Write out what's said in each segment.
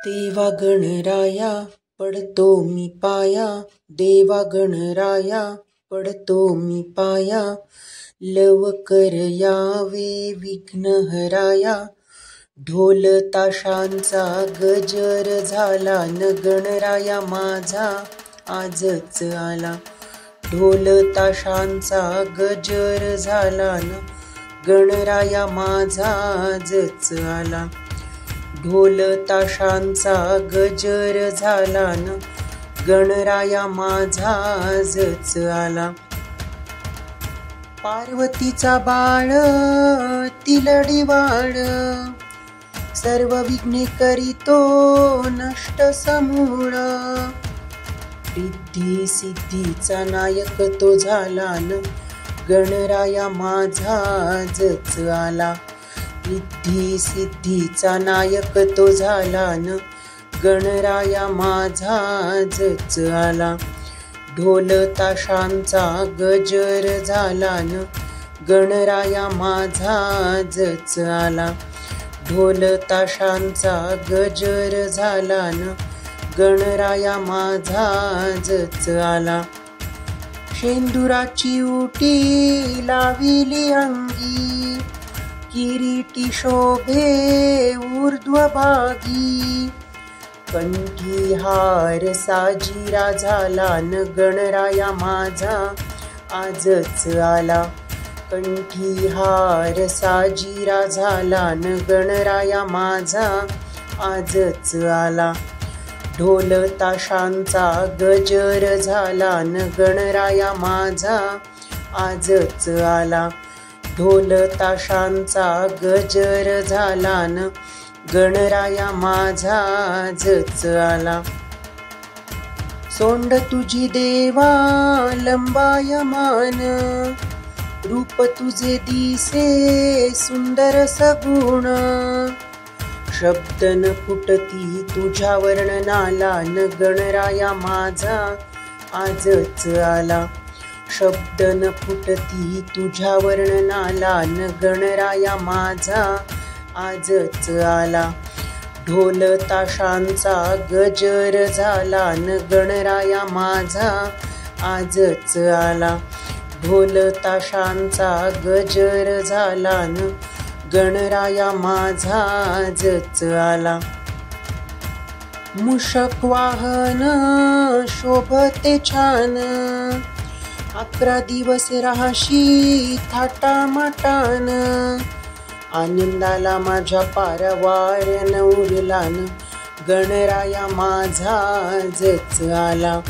देवा गणराया पडतो मी पाया, देवा गणराया पडतो मी पाया, लवकर यावे विघ्नहराया. ढोल ताशांचा गजर झाला न गणराया माझा आजच आला. ढोल ताशांचा गजर झाला न गणराया माझा आजच आला. ढोल ताशांचा गजर झाला न गणराया माझा आजच आला. पार्वतीचा बाळ तिलडीवाळ, सर्व विघ्ने करीतो नष्ट समूळ. रिद्धी सिद्धीचा नायक तो झाला न गणराया माझा आजच आला. रिद्धी सिद्धीचा नायक तो झाला न गणराया माझा आजच आला. ढोल ताशांचा गजर झाला न गणराया माझा आजच आला. ढोल ताशांचा गजर झाला न गणराया माझा आजच आला. शेंदुराची उटी लाविली अंगी, किरीटी शोभे ऊर्ध्वभागी. कंठी हार साजिरा झाला न गणराया माझा आजच आला. कंठी हार साजिरा झाला न गणराया माझा आजच आला. ढोल ताशांचा गजर झाला न गणराया माझा आजच आला. ढोल ताशांचा गजर झाला न गणराया माझा आजच आला. सोंड तुझी देवा लंबायमान, रूप तुझे दिसे सुंदर सगुण. शब्द न फुटती तुझ्या वर्णनाला न गणराया माझा आजच आला. शब्द न फुटती तुझ्या वर्णनाला न गणराया माझा आजच आला. ढोल ताशांचा गजर झाला न गणराया माझा आजच आला. ढोल ताशांचा गजर झाला न गणराया माझा आजच आला. मूषक वाहन शोभते छान, 11 दिवस राहाशी थाटामाटान. आनंदाला माझ्या पारवार न उरला न गणराया माझा आजच आला.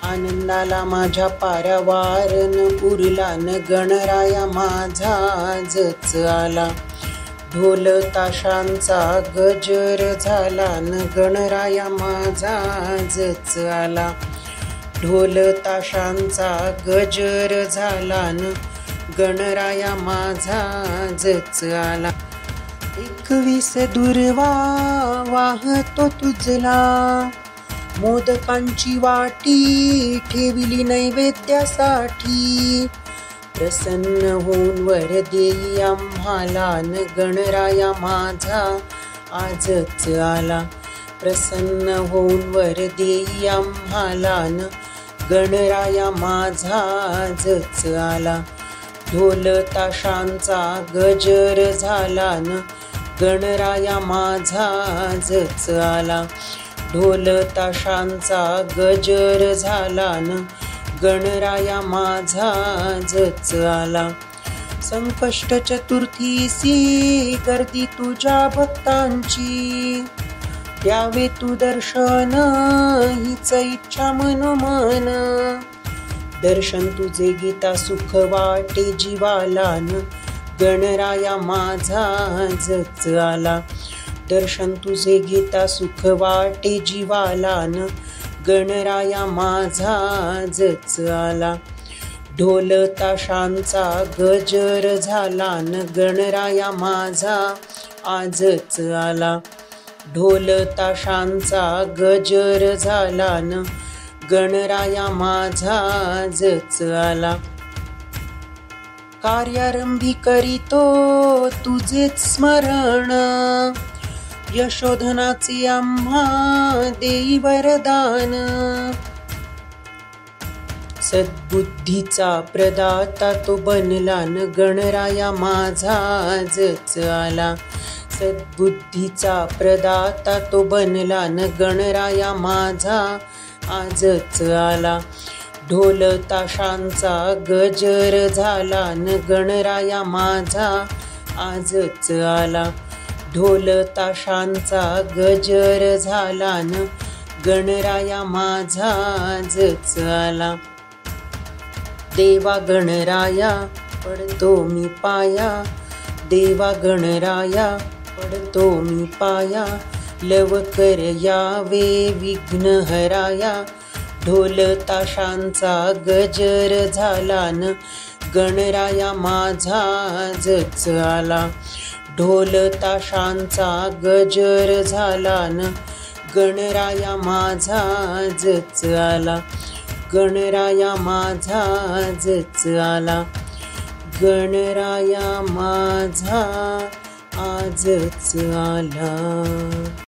आनंदाला माझ्या पारवार न उरला न गणराया माझा आजच आला. ढोल ताशांचा गजर झाला न गणराया माझा आजच आला. ढोल ताशांचा गजर झाला न गणराया माझा आजच आला. 21 दुर्वा वाहतो तुझला, मोदकांची वाटी ठेविली नैवेद्यासाठी. प्रसन्न होऊन वर देई आम्हाला न गणराया माझा आजच आला. प्रसन्न होऊन वर देई आम्हाला न गणराया माझा आजच आला. ढोल ताशांचा गजर झाला न गणराया माझा आजच आला. ढोल ताशांचा गजर झाला न गणराया माझा आजच आला. संकष्ट चतुर्थीसी गर्दी तुझ्या भक्तांची, द्यावे तू दर्शन हीच इच्छा मनोमन. दर्शन तुझे गीता सुख वाटे जीवाला न गणराया माझा आजच आला. दर्शन तुझे गीता सुख वाटे जीवाला न गणराया माझा आजच आला. ढोल ताशांचा गजर झाला न गणराया माझा आजच आला. ढोल ताशांचा गजर झाला न गणराया माझा आजच आला. कार्यारंभी करीतो तुझेच स्मरण, यशोधनाचे आम्हा देई वरदान. सद्बुद्धीचा प्रदाता तो बनला न गणराया माझा आजच आला. सद्बुद्धीचा प्रदाता तो बनला न गणराया माझा आजच आला. ढोल ताशांचा गजर झाला न गणराया माझा आजच आला. ढोल ताशांचा गजर झाला न गणराया माझा आजच आला. देवा गणराया पडतो मी पाया. देवा गणराया पडतो मी पाया. लवकर यावे विघ्नहराया. ढोल ताशांचा गजर झाला न गणराया माझा आजच आला. ढोल ताशांचा गजर झाला न गणराया माझा आजच आला. गणराया माझा आजच आला. गणराया माझा आजच आला.